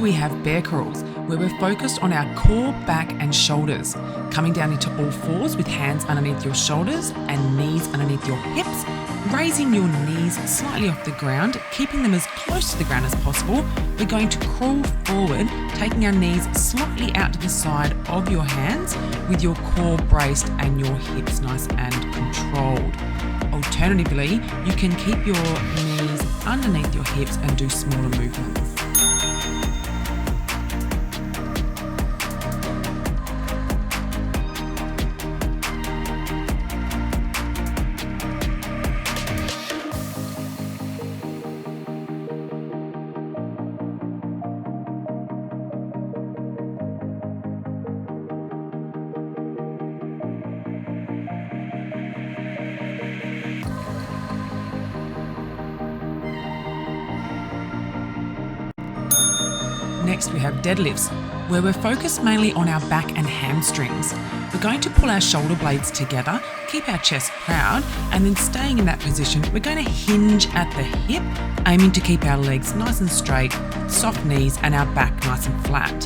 we have bear crawls, where we're focused on our core, back and shoulders, coming down into all fours with hands underneath your shoulders and knees underneath your hips, raising your knees slightly off the ground, keeping them as close to the ground as possible. We're going to crawl forward, taking our knees slightly out to the side of your hands with your core braced and your hips nice and controlled. Alternatively, you can keep your knees underneath your hips and do smaller movements. Next, we have deadlifts, where we're focused mainly on our back and hamstrings. We're going to pull our shoulder blades together, keep our chest proud, and then staying in that position, we're going to hinge at the hip, aiming to keep our legs nice and straight, soft knees, and our back nice and flat.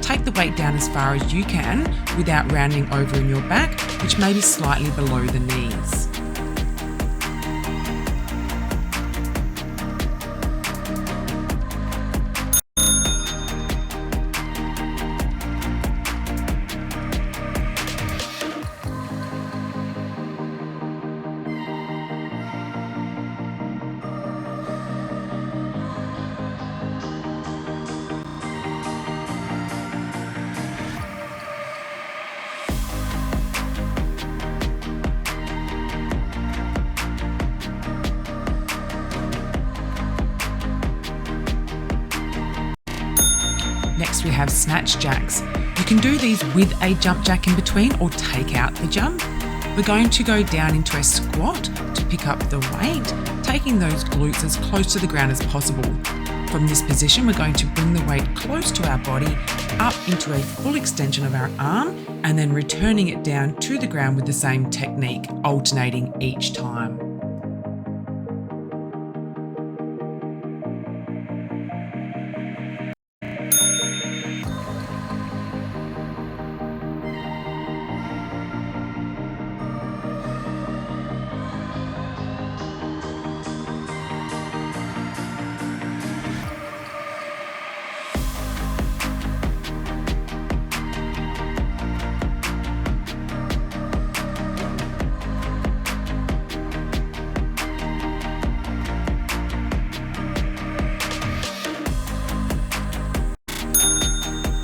Take the weight down as far as you can without rounding over in your back, which may be slightly below the knees. Next, we have snatch jacks. You can do these with a jump jack in between or take out the jump. We're going to go down into a squat to pick up the weight, taking those glutes as close to the ground as possible. From this position, we're going to bring the weight close to our body, up into a full extension of our arm, and then returning it down to the ground with the same technique, alternating each time.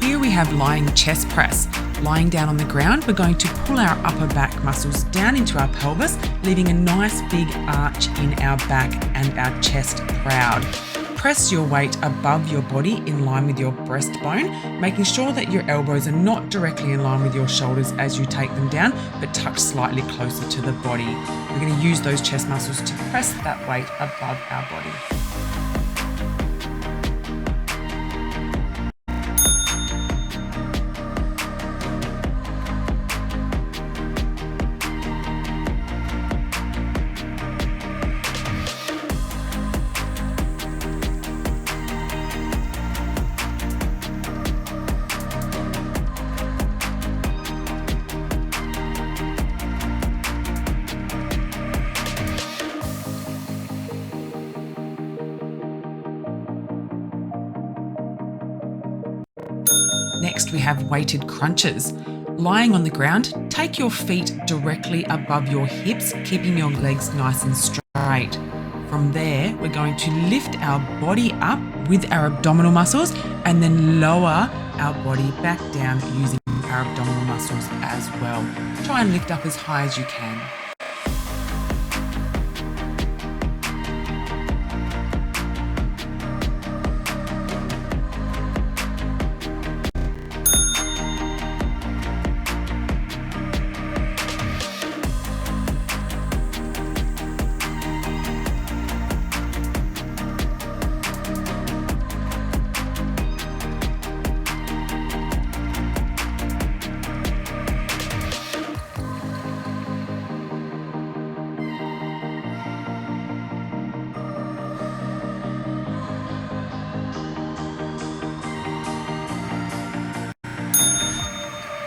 Here we have lying chest press. Lying down on the ground, we're going to pull our upper back muscles down into our pelvis, leaving a nice big arch in our back and our chest proud. Press your weight above your body in line with your breastbone, making sure that your elbows are not directly in line with your shoulders as you take them down, but tucked slightly closer to the body. We're going to use those chest muscles to press that weight above our body. Next, we have weighted crunches. Lying on the ground, take your feet directly above your hips, keeping your legs nice and straight. From there, we're going to lift our body up with our abdominal muscles and then lower our body back down using our abdominal muscles as well. Try and lift up as high as you can.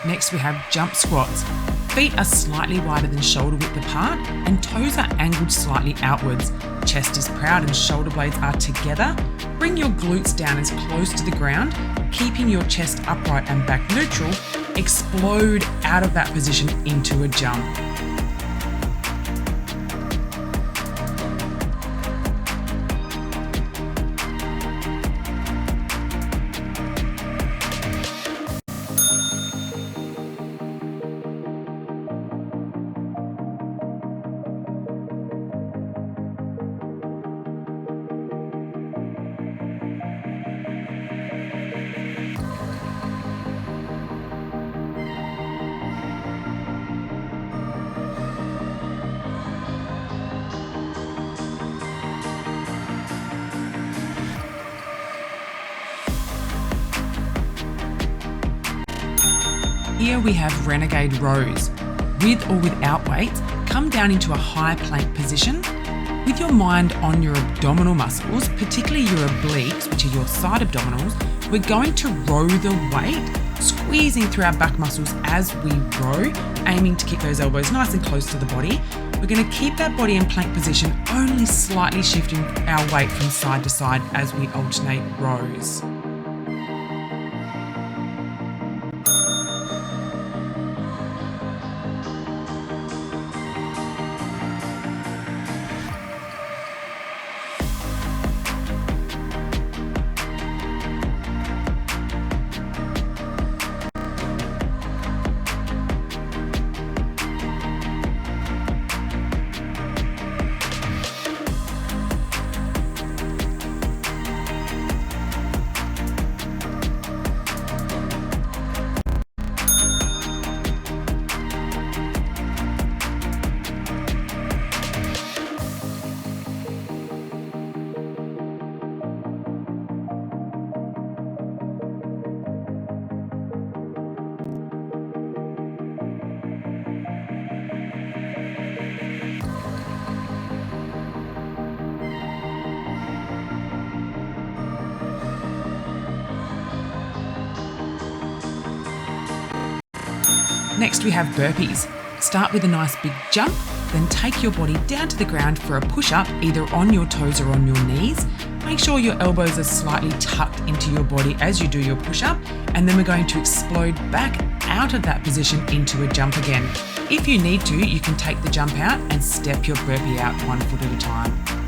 Next, we have jump squats. Feet are slightly wider than shoulder width apart and toes are angled slightly outwards. Chest is proud and shoulder blades are together. Bring your glutes down as close to the ground, keeping your chest upright and back neutral. Explode out of that position into a jump. Here we have renegade rows. With or without weights, come down into a high plank position. With your mind on your abdominal muscles, particularly your obliques, which are your side abdominals, we're going to row the weight, squeezing through our back muscles as we row, aiming to keep those elbows nice and close to the body. We're going to keep that body in plank position, only slightly shifting our weight from side to side as we alternate rows. Next, we have burpees. Start with a nice big jump, then take your body down to the ground for a push-up, either on your toes or on your knees. Make sure your elbows are slightly tucked into your body as you do your push-up, and then we're going to explode back out of that position into a jump again. If you need to, you can take the jump out and step your burpee out 1 foot at a time.